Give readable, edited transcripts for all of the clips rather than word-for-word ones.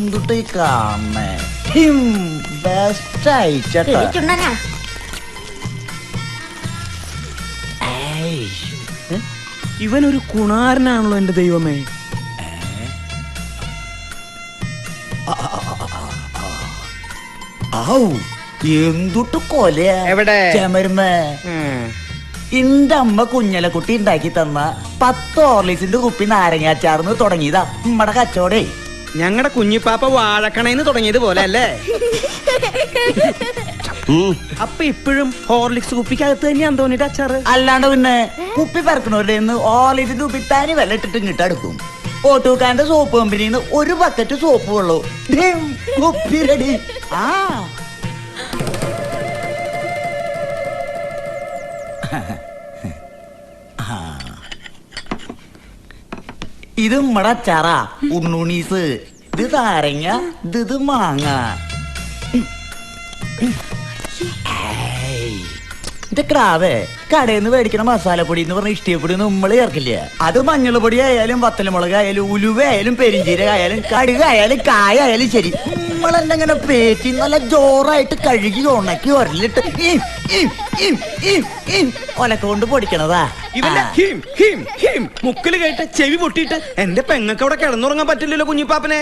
എന്തുട്ട് കാണേ ബെസ്റ്റ് ആയിട്ടാ. ഇവനൊരു കുണാരനാണല്ലോ എന്റെ ദൈവമേ. എന്തുട്ട് കൊലയാ എവിടെ ചെമരുമേ. എന്റെ അമ്മ കുഞ്ഞലക്കുട്ടി ഉണ്ടാക്കി തന്ന 10 ഹോർലിക്സിന്റെ കുപ്പി നാരങ്ങാച്ചാർന്ന് തുടങ്ങിയതാ നമ്മടെ കച്ചവടേ. ഞങ്ങളുടെ കുഞ്ഞിപ്പാപ്പ വാഴക്കണേന്ന് തുടങ്ങിയത് പോലെ അല്ലേ? അപ്പൊ ഇപ്പോഴും ഹോർലിക്സ് കുപ്പിക്കകത്ത് തന്നെ അന്തോണിയുടെ അച്ചാറ്. അല്ലാണ്ട് പിന്നെ കുപ്പി പറക്കണവരുടെ ഹോർലിക്സിന്റെ കുപ്പി തനി വെള്ളം ഇട്ടിട്ട് ഇങ്ങിട്ടെടുക്കും. ഓട്ടോക്കാരന്റെ സോപ്പ് കമ്പനിന്ന് ഒരു ബക്കറ്റ് സോപ്പ് വെള്ളൂ, കുപ്പി റെഡി. ഇത് നമ്മടെ അച്ചാറാ ഉണ്ണുണീസ്. ഇത് നാരങ്ങ, ഇത് മാങ്ങ. ഇത് ക്രാവേ കടയിൽന്ന് മേടിക്കണ മസാലപ്പൊടി എന്ന് പറഞ്ഞ ഇഷ്ടിയപ്പൊടി നമ്മൾ ചേർക്കില്ല. അത് മഞ്ഞൾ പൊടി ആയാലും വത്തലമുളക് ആയാലും ഉലുവ ആയാലും പെരിഞ്ചീരക ആയാലും കടുക് ആയാലും കായ ആയാലും ശരി, നമ്മളെങ്ങനെ പേറ്റി നല്ല ജോറായിട്ട് കഴുകി ഉണക്കി ഉരലിട്ട് ഒലക്ക കൊണ്ട് പൊടിക്കണതാ. മുക്കില് കേട്ട് ചെവി പൊട്ടിയിട്ട് എന്റെ പെങ്ങൾക്ക് അവിടെ കിടന്നുറങ്ങാൻ പറ്റില്ലല്ലോ കുഞ്ഞിപ്പാപ്പനെ.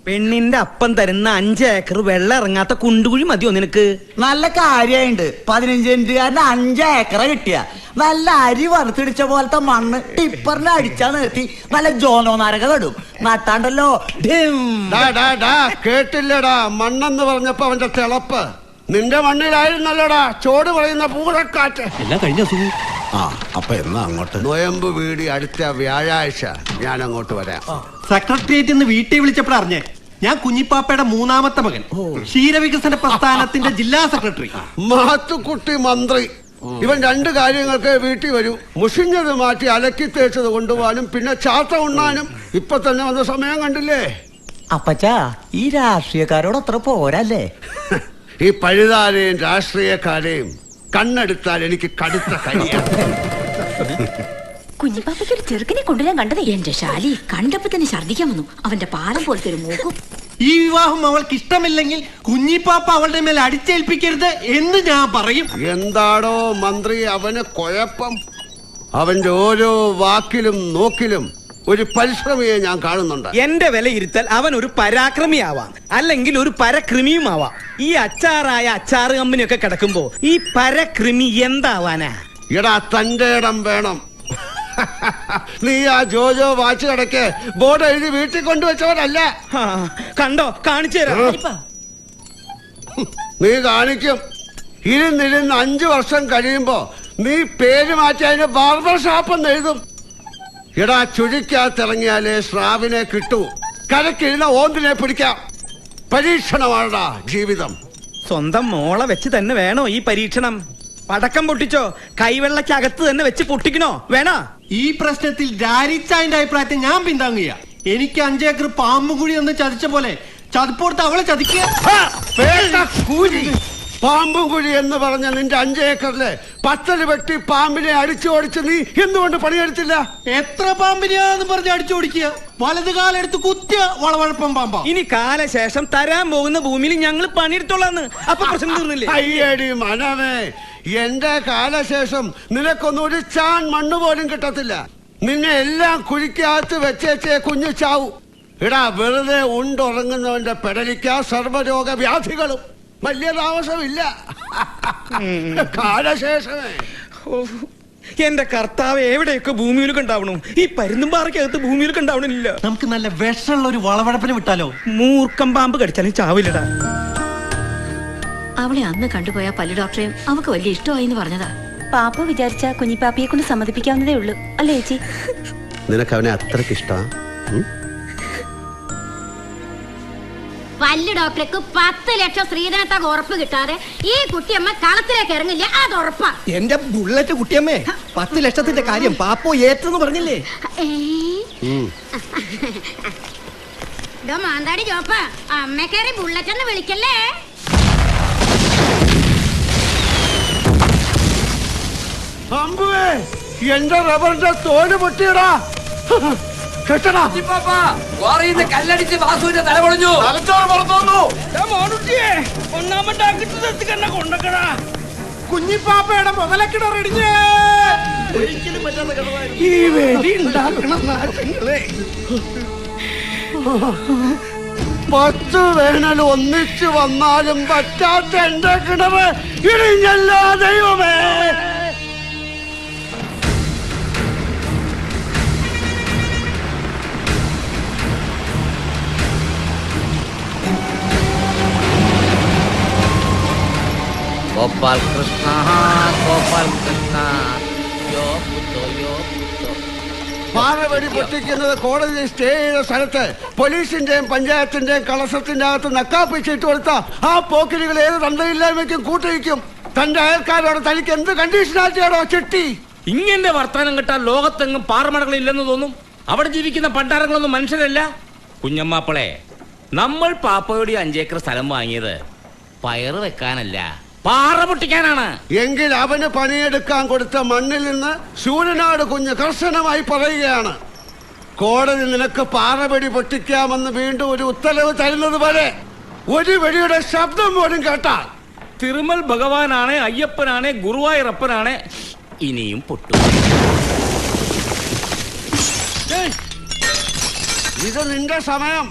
പെണ്ണിന്റെ അപ്പം തരുന്ന 5 ഏക്കർ വെള്ളം ഇറങ്ങാത്ത കുണ്ടുകുഴി മതിയോ നിനക്ക്? നല്ല കാര്യായിണ്ട്. 15 സെന്റുകാരന് 5 ഏക്കറ കിട്ടിയ നല്ല അരി വറുത്തിടിച്ച പോലത്തെ മണ്ണ് ടിപ്പറിനെ അടിച്ചാ നിർത്തി നല്ല ജോനോ നാരക നടും. നട്ടാണ്ടല്ലോ കേട്ടില്ലടാ. മണ്ണെന്ന് പറഞ്ഞപ്പോ അവന്റെ തിളപ്പ് നിന്റെ മണ്ണിലായിരുന്നല്ലോടാ. ചോട് പറയുന്ന പൂരക്കാറ്റ് എല്ലാം കഴിഞ്ഞ അപ്പൊ എന്നാ അങ്ങോട്ട്? നൊയമ്പ് വീടി അടുത്ത വ്യാഴാഴ്ച ഞാൻ അങ്ങോട്ട് വരാം. സെക്രട്ടേറിയറ്റ് നിന്ന് വീട്ടിൽ വിളിച്ചപ്പോഴറിഞ്ഞേ ഞാൻ കുഞ്ഞിപ്പാപ്പയുടെ 3ാമത്തെ മകൻ, ക്ഷീരവികസന പ്രസ്ഥാനത്തിന്റെ ജില്ലാ സെക്രട്ടറി. മാത്തുക്കുട്ടി മന്ത്രി. ഇവൻ 2 കാര്യങ്ങൾക്ക് വീട്ടിൽ വരൂ. മുഷിഞ്ഞത് മാറ്റി അലക്കി തേച്ചത് കൊണ്ടുപോകാനും പിന്നെ ചാത്ത ഉണ്ണാനും. ഇപ്പൊ തന്നെ വന്ന സമയം കണ്ടില്ലേ? അപ്പച്ചാ ഈ രാഷ്ട്രീയക്കാരോട് അത്ര പോരല്ലേ? ഈ പഴുതാരെയും രാഷ്ട്രീയക്കാരെയും കണ്ണെടുത്താൽ എനിക്ക് കടുത്ത കരിയാണ്. കുഞ്ഞിപ്പാപ്പയ്ക്ക് ഒരു ചെറുക്കനെ കൊണ്ടുവരാൻ കണ്ടത് എന്റെ ശാലി കണ്ടപ്പോ തന്നെ ഛർദിക്കാൻ വന്നു. അവന്റെ പാലം പോലത്തെ ഒരു മൂക്കും. ഈ വിവാഹം അവൾക്ക് ഇഷ്ടമില്ലെങ്കിൽ കുഞ്ഞിപ്പാപ്പ അവളുടെ മേൽ അടിച്ചേൽപ്പിക്കരുത് എന്ന് ഞാൻ പറയും. എന്താടോ മന്ത്രി അവന് കുഴപ്പം? അവന്റെ ഓരോ വാക്കിലും നോക്കിലും ഒരു പരിശ്രമിയെ ഞാൻ കാണുന്നുണ്ട്. എന്റെ വിലയിരുത്തൽ അവൻ ഒരു പരാക്രമിയാവാം, അല്ലെങ്കിൽ ഒരു പരകൃമിയുമാവാം. ഈ അച്ചാറായ അച്ചാറ് കമ്പനിയൊക്കെ കിടക്കുമ്പോ ഈ പരകൃമി എന്താവാനാ? എടാ തന്റെ ഇടം വേണം. നീ ആ ജോജോ വാച്ച് കടക്ക് ബോർഡ് എഴുതി വീട്ടിൽ കൊണ്ടുവച്ചവരല്ല. കണ്ടോ? കാണിച്ചു തരാം. നീ കാണിക്കും. ഇരുന്നിരുന്ന് 5 വർഷം കഴിയുമ്പോ നീ പേര് മാറ്റി അതിന് ബാർബർ ഷാപ്പ് എന്ന് എഴുതും. എടാ ചുഴിക്കകത്തിറങ്ങിയാലേ സ്രാവിനെ കിട്ടൂ. കരക്കിരുന്ന ഓന്തിനെ പിടിക്കാം. പരീക്ഷണമാണടാ ജീവിതം. സ്വന്തം മോളെ വെച്ച് തന്നെ വേണോ ഈ പരീക്ഷണം? പടക്കം പൊട്ടിച്ചോ? കൈവെള്ളക്കകത്ത് തന്നെ വെച്ച് പൊട്ടിക്കണോ? വേണോ? ഈ പ്രശ്നത്തിൽ ഡാരിച്ചായന്റെ അഭിപ്രായത്തെ ഞാൻ പിന്താങ്ങുക. എനിക്ക് 5 ഏക്കർ പാമ്പുകുഴി എന്ന് ചതിച്ച പോലെ ചതിപ്പോർത്ത് അവളെ ചതിക്കുക. പാമ്പും കുഴി എന്ന് പറഞ്ഞ നിന്റെ 5 ഏക്കറില് 10 വെട്ടി പാമ്പിനെ അടിച്ചോടിച്ച് നീ എന്തുകൊണ്ട് പണിയെടുത്തില്ല? എത്ര പാമ്പിനെയാന്ന് പറഞ്ഞ് അടിച്ചോടിക്കുക? വലത് കാലെടുത്ത് കുത്തിയ വളവഴപ്പം പാമ്പാ. ഇനി കാലശേഷം തരാൻ പോകുന്ന ഭൂമിയിൽ ഞങ്ങൾ പണിയെടുത്തോളാന്ന്. അപ്പൊ പ്രശ്നം തീർന്നില്ലേ? അയ്യടി മനമേ, എന്റെ കാലശേഷം നിനക്കൊന്നും ഒരു ചാൺ മണ്ണ് പോലും കിട്ടത്തില്ല. നിന്നെ എല്ലാം കുഴിക്കകത്ത് വെച്ചേച്ചേ കുഞ്ഞു ചാവൂ. ഇടാ വെറുതെ ഉണ്ടുറങ്ങുന്നവന്റെ പെടലിക്ക സർവ്വരോഗ വ്യാധികളും. വലിയ താമസമില്ല. കാലശേഷമേ. എന്റെ കർത്താവ് എവിടെയൊക്കെ ഭൂമിയിലൊക്കെ ഉണ്ടാവണം. ഈ പരുന്തുംപാറയ്ക്കകത്ത് ഭൂമിയിലൊക്കെ ഉണ്ടാവണില്ല. നമുക്ക് നല്ല വിഷമുള്ള ഒരു വളവഴപ്പിന് വിട്ടാലോ? മൂർക്കം പാമ്പ് കടിച്ചാലും ചാവില്ലടാ. അവളെ അന്ന് കണ്ടുപോയ പല്ലു ഡോക്ടറെയും അവക്ക് വലിയ ഇഷ്ടമായി എന്ന് പറഞ്ഞതാ. പാപ്പ വിചാരിച്ച കുഞ്ഞിപ്പാപ്പയെ കൊണ്ട് സമ്മതിപ്പിക്കാവുന്നതേ ഉള്ളൂ അല്ലേ ചേച്ചി? നിനക്ക് അവനെ അത്രക്ക് ഇഷ്ടം? പല്ലു ഡോക്ടർക്ക് 10 ലക്ഷം ശ്രീധനത്താക്ക് ഉറപ്പ് കിട്ടാതെ ഈ കുട്ടിയമ്മ കളത്തിലേക്ക് ഇറങ്ങില്ല. അത് ഉറപ്പാ. എന്റെ ബുള്ളറ്റ് കുട്ടിയമ്മേ, 10 ലക്ഷത്തിന്റെ കാര്യം പാപ്പോ ഏറ്റെന്ന് പറഞ്ഞില്ലേ? മാന്താടി ചോപ്പ അമ്മക്കേറി ബുള്ളറ്റ് എന്ന് വിളിക്കല്ലേ. അമ്പുവേ, എന്റെ റബ്ബറിന്റെ തോല് പൊട്ടിയടാ. കെട്ടടാ. കല്ലടിച്ച് വാസുവിന്റെ തല പൊളിഞ്ഞു. കുഞ്ഞിപ്പാപ്പയുടെ മുതലക്കിടറിടിഞ്ഞേ. ഈ വെടി ഉണ്ടാക്കണ നാശങ്ങളെ 10 വേനൽ ഒന്നിച്ചു വന്നാലും പറ്റാത്ത എന്റെ കിണറ് ഇടിഞ്ഞല്ലോ ദൈവമേ. ഗോപാൽ കൃഷ്ണ ഗോപാൽ കൃഷ്ണ യോ പുത്തോ യോ പുത്തോ. പാറവെടി പൊട്ടിക്കുന്നത് കോടതി സ്റ്റേ ചെയ്ത സ്ഥലത്ത് പോലീസിന്റെയും പഞ്ചായത്തിന്റെയും കളസത്തിന്റെ അകത്ത് നക്കാപ്പിച്ചിട്ട് കൊടുത്ത ആ പോക്കിരികൾ ഏത് തന്തയില്ലായ്മയ്ക്കും കൂട്ടിരിക്കും. തന്റെ അയൽക്കാരോട് തനിക്ക് എന്ത് കണ്ടീഷനാറ്റിയാണോ ചെട്ടി? ഇങ്ങനെ വർത്താനം കിട്ടാൻ ലോകത്തെങ്ങും പാറമടകളില്ലെന്ന് തോന്നും. അവിടെ ജീവിക്കുന്ന പണ്ടാരങ്ങളൊന്നും മനുഷ്യരല്ല. കുഞ്ഞമ്മാപ്പളെ, നമ്മൾ പാപ്പയോട് 5 ഏക്കർ സ്ഥലം വാങ്ങിയത് പയറ് വെക്കാനല്ല, പാറ പൊട്ടിക്കാനാണ്. എങ്കിൽ അവന് പണിയെടുക്കാൻ കൊടുത്ത മണ്ണിൽ നിന്ന് ശൂരനാട് കുഞ്ഞ് കർശനമായി പറയുകയാണ്, കോടതി നിനക്ക് പാറവെടി പൊട്ടിക്കാമെന്ന് വീണ്ടും ഒരു ഉത്തരവ് തരുന്നത് വരെ ഒരു വെടിയുടെ ശബ്ദം പോലും കേട്ടാൽ തിരുമൽ ഭഗവാനാണ്, അയ്യപ്പനാണ്, ഗുരുവായൂരപ്പനാണ്, ഇനിയും പൊട്ടു. ഇത് നിന്റെ സമയം.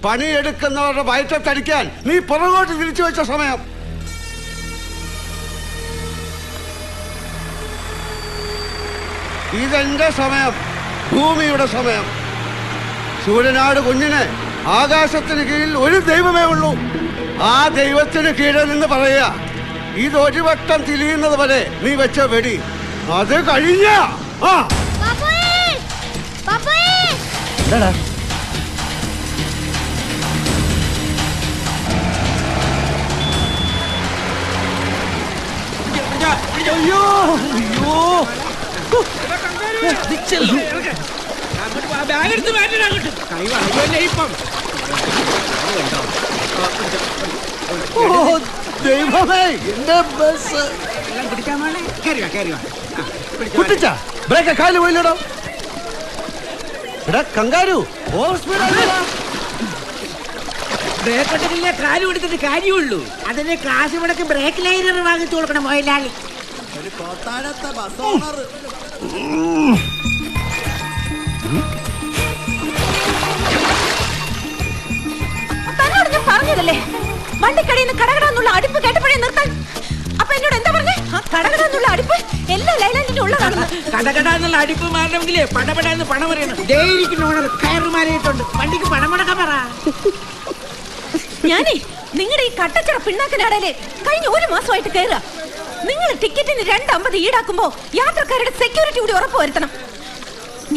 പണിയെടുക്കുന്നവരുടെ വയറ്റത്തടിക്കാൻ നീ പുറകോട്ട് തിരിച്ചു വെച്ച സമയം. ഇതെന്റെ സമയം, ഭൂമിയുടെ സമയം. സൂര്യനാട് കുഞ്ഞിന് ആകാശത്തിന് കീഴിൽ ഒരു ദൈവമേ ഉള്ളൂ. ആ ദൈവത്തിന് കീഴിൽ നിന്ന് പറയുക, ഇതൊരു വട്ടം തിരിയുന്നത് വരെ നീ വെച്ച വെടി അത് കഴിഞ്ഞ. അയ്യോ അയ്യോ, ബാഗെടുത്ത് മാറ്റാനാകട്ടെ. ഇപ്പം ദൈവമേ, എന്റെ ബസ് കുട്ടിച്ച ബ്രേക്ക് കാല് പോയില്ലടോ. എടാ കങ്കാരു, ഓവർ സ്പീഡ് ബ്രേക്കിട്ടില്ല, കാല് കൊടുത്തിട്ട് കാര്യമുള്ളൂ. അതിന് ക്ലാസ് മുടക്ക് ബ്രേക്ക് ലൈനർ വാങ്ങിച്ചു കൊടുക്കണം മൊയിലാളി. തന്നോട് ഞാൻ പറഞ്ഞതല്ലേ വണ്ടിക്കടയിൽ നിന്ന് കടകടാന്നുള്ള അടുപ്പ് കേട്ടപ്പോഴേ നിർത്താൻ. അപ്പൊ എന്നോട് എന്താ പറഞ്ഞേ? ആ കടകടാന്നുള്ള അടുപ്പ് എല്ലാ ലൈലാൻഡിന്റെ ഉള്ളതാണെന്ന്. കടകടാന്നുള്ള അടുപ്പ് മാറണമെങ്കിലേ പടപടാന്ന് പണം പറയണം. ഡെയിലിക്ക് ഓണർ കയറുമാറിയിട്ടുണ്ട്. വണ്ടിക്ക് പണം മുടക്കാൻ പറ. ഞാനേ നിങ്ങളുടെ ഈ കട്ടച്ചറ പിണ്ണാക്കനാടയില് കഴിഞ്ഞ 1 മാസമായിട്ട് കയറുക. നിങ്ങൾ ടിക്കറ്റിന് 2.50 ഈടാക്കുമ്പോ യാത്രക്കാരുടെ സെക്യൂരിറ്റി കൂടി ഉറപ്പുവരുത്തണം.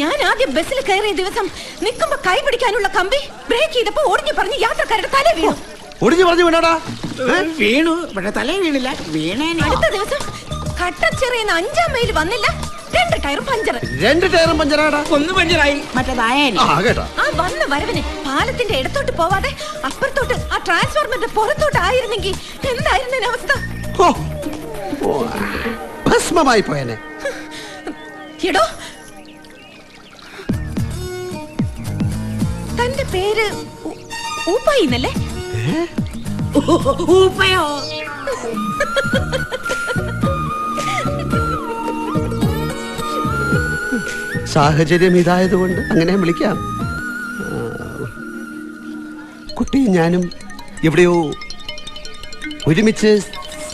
ഞാൻ ആദ്യം ബസ്സിൽ കയറിയ ദിവസം നിൽക്കുമ്പോ കൈ പിടിക്കാനുള്ള കമ്പി ബ്രേക്ക് ചെയ്തപ്പോ ഒടിഞ്ഞു പറഞ്ഞ് യാത്രക്കാരുടെ തല വീണു. ഒടിഞ്ഞു പറഞ്ഞു വീണാടാ? വീണു, ഇവിടെ തല വീണില്ല, വീണേ. അടുത്ത ദിവസം കട്ടച്ചിറയുന്ന 5-ാം മൈൽ വന്നില്ല, 2 ടയറും പഞ്ചർ. 2 ടയറും പഞ്ചറാടാ? ഒന്ന് പഞ്ചറായി, മറ്റേതായാലും. ആ വന്ന വരവിന് പാലത്തിന്റെ ഇടത്തോട്ട് പോവാതെ അപ്പുറത്തോട്ട് ആ ട്രാൻസ്ഫോർമറിന്റെ പുറത്തോട്ട് ആയിരുന്നെങ്കിൽ എന്തായിരുന്നു അവസ്ഥ? ഭസ്മമായി പോയനെ. എടോ, തന്റെ പേര് ഊപ്പായി എന്നല്ലേ? ഊപ്പയോ? സാഹചര്യം ഇതായതുകൊണ്ട് അങ്ങനെ വിളിക്കാം. കുട്ടിയും ഞാനും എവിടെയോ ഒരുമിച്ച്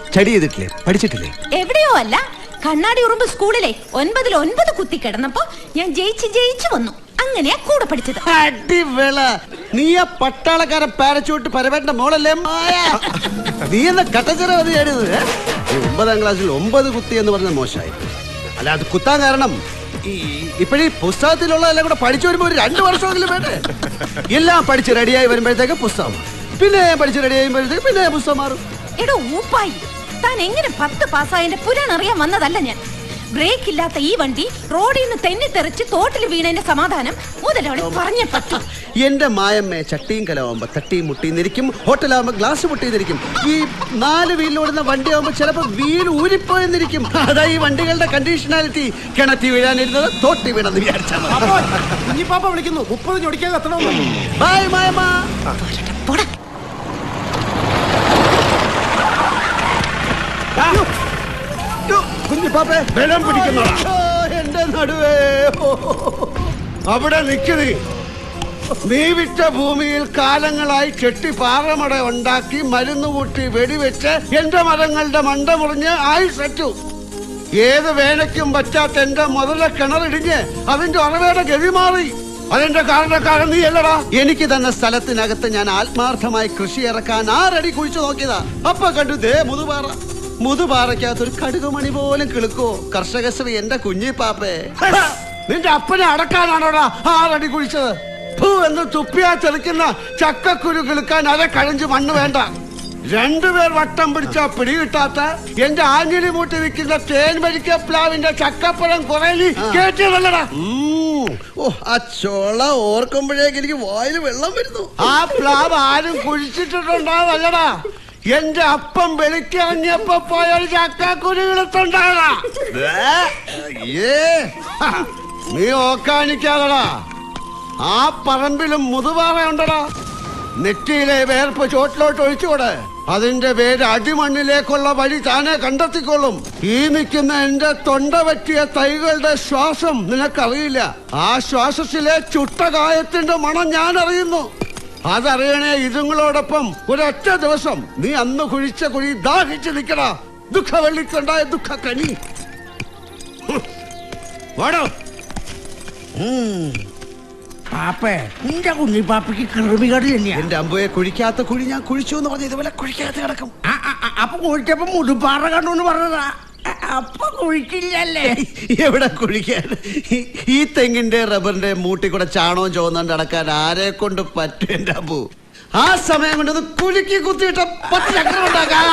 സ്റ്റഡി ചെയ്തിട്ടില്ലേ, പഠിച്ചിട്ടില്ലേ? എവിടെയോ അല്ല, കണ്ണാടി ഉറുമ്പ് സ്കൂളിലെ 9-ൽ 9 കുത്തി കിടന്നപ്പോ ഞാൻ ജയിച്ചു വന്നു. അങ്ങനെയാ കൂടെ പഠിച്ചത്. അടിവേള, നീ ആ പട്ടാളക്കാരൻ പാരച്ചൂട്ട് പരവേട്ടന്റെ മോളല്ലേ? നീ എന്ന കട്ടച്ചിറ അത് എഴുതുന്നത്? 9-ാം ക്ലാസ്സിൽ 9 കുത്തി എന്ന് പറഞ്ഞത് മോശമായി. അല്ല, അത് കുത്താൻ കാരണം ഇപ്പഴീ പുസ്തകത്തിലുള്ളതെല്ലാം കൂടെ പഠിച്ചു വരുമ്പോ ഒരു 2 വർഷമെങ്കിലും വേണ്ടേ? എല്ലാം പഠിച്ച് റെഡിയായി വരുമ്പോഴത്തേക്ക് പുസ്തകം, പിന്നെ പഠിച്ച് റെഡി ആകുമ്പോഴത്തേക്ക് പിന്നെ പുസ്തകം മാറും. എടോ ഊപ്പായി, താൻ എങ്ങനെ 10 പാസ്സായതിന്റെ പുരാണം അറിയാൻ വന്നതല്ല ഞാൻ. ബ്രേക്ക് ഇല്ലാത്ത ഈ വണ്ടി റോഡിൽ നിന്ന് തെന്നിത്തെറിച്ച് തോട്ടിൽ വീണതിന്റെ സമാധാനം മുതലാളി പറഞ്ഞേ പറ്റൂ. എന്റെ മായമ്മേ, ചട്ടിയും കലാവുമ്പോ തട്ടിയും മുട്ടിന്നിരിക്കും, ഹോട്ടലാവുമ്പോ ഗ്ലാസ് പൊട്ടിന്നിരിക്കും. ഈ 4 വീലിലോടുന്ന വണ്ടിയാവുമ്പോ ചിലപ്പോ വീൽ ഊരിപ്പോയെന്നിരിക്കും. അതാ ഈ വണ്ടികളുടെ കണ്ടീഷനാലിറ്റി. കിണറ്റി വീഴാനിരുന്നത് തോട്ടി വീണെന്ന് വിചാരിച്ചാൽ കുഞ്ഞിപ്പാപ്പ വിളിക്കുന്നു, 30 ഞൊടിക്കാൻ കത്തണമെന്ന്. ബൈ മായമ്മ. പോടാ. കുഞ്ഞിപ്പാപ്പേ, ബലം പിടിക്കുന്നതാ എന്റെ നടുവേ. അവിടെ നിൽക്കുന്നേ. നീ വിറ്റ ഭൂമിയിൽ കാലങ്ങളായി ചെട്ടി പാറമട ഉണ്ടാക്കി മരുന്ന് കൂട്ടി വെടിവെച്ച് എന്റെ മരങ്ങളുടെ മണ്ട മുറിഞ്ഞ് ആയുസറ്റു. ഏത് വേനയ്ക്കും പറ്റാത്ത എന്റെ മുതല കിണറിടിഞ്ഞ് അതിന്റെ ഉറവയുടെ ഗതി മാറി. അതിന്റെ കാരണക്കാരൻ നീ അല്ലടാ. എനിക്ക് തന്നെ സ്ഥലത്തിനകത്ത് ഞാൻ ആത്മാർത്ഥമായി കൃഷി ഇറക്കാൻ 6 അടി കുഴിച്ചു നോക്കിയതാ. അപ്പൊ കണ്ടു ദേ മുതുപാറ. മുതുപാറയ്ക്കകത്തൊരു കടുകുമണി പോലും കിളുക്കോ കർഷകശ്രീ എന്റെ കുഞ്ഞിപ്പാപ്പേ. നിന്റെ അപ്പനെ അടക്കാനാണോടാ 6 അടി കുഴിച്ചത്? എന്ന് തുപ്പിയാ ചെറുക്കുന്ന ചക്കക്കുരു കിളുക്കാൻ അര കഴിഞ്ച് മണ്ണ് വേണ്ട. 2 പേർ വട്ടം പിടിച്ച പിടികിട്ടാത്ത എന്റെ ആഞ്ഞിലി മൂട്ടി നിൽക്കുന്ന തേൻ വരിക്ക പ്ലാവിന്റെ ചക്കപ്പഴം കുറേലി കേട്ടതല്ലടാ. ഓ, ആ ചോള ഓർക്കുമ്പോഴേക്ക് എനിക്ക് വായിൽ വെള്ളം വരുന്നു. ആ പ്ലാവ് ആരും കുഴിച്ചിട്ടുണ്ടാവല്ലടാ. എന്റെ അപ്പം വെളിക്കിറങ്ങിയപ്പോ പോയ ഒരു ചക്കക്കുരു കിളുത്തുണ്ടായതാ. നീ ഓക്കാനിക്കാതടാ. ആ പറമ്പിലും മുതുപാറ ഉണ്ടടാ. നെറ്റിയിലെ വേർപ്പ് ചോട്ടിലോട്ട് ഒഴിച്ചുകൂടെ. അതിന്റെ പേര് അടിമണ്ണിലേക്കുള്ള വഴി താനെ കണ്ടെത്തിക്കൊള്ളും. ഈ നിൽക്കുന്ന എന്റെ തൊണ്ട പറ്റിയ തൈകളുടെ ശ്വാസം നിനക്കറിയില്ല. ആ ശ്വാസത്തിലെ ചുട്ടകായത്തിന്റെ മണം ഞാൻ അറിയുന്നു. അതറിയണേ ഇതുങ്ങളോടൊപ്പം ഒരൊറ്റ ദിവസം നീ അന്ന് കുഴിച്ച കുഴി ദാഹിച്ചു നിൽക്കടാ. ദുഃഖവെള്ളിക്കുണ്ടായ ദുഃഖക്കനി. വാടോ. പാപ്പേ, നിന്റെ കുഞ്ഞിപ്പാപ്പയ്ക്ക് കൃമികടി തന്നെയാ. എന്റെ അമ്പയെ കുഴിക്കാത്ത കുഴി ഞാൻ കുഴിച്ചു എന്ന് പറഞ്ഞ ഇതുപോലെ കുഴിക്കാത്ത കിടക്കും. അപ്പൊ കുഴിച്ചപ്പോ മുതുപ്പാറ കണ്ടു എന്ന് പറഞ്ഞതാ. അപ്പൊ കുഴിക്കില്ലല്ലേ? എവിടെ കുഴിക്കാൻ? ഈ തെങ്ങിന്റെ റബ്ബറിന്റെ മൂട്ടി കൂടെ ചാണവും ചോന്നുകൊണ്ട് നടക്കാൻ ആരെ കൊണ്ട് പറ്റും എന്റെ അമ്പു? ആ സമയം കൊണ്ട് കുലുക്കി കുത്തിയിട്ട് 10 ചക്രം ഉണ്ടാക്കാം.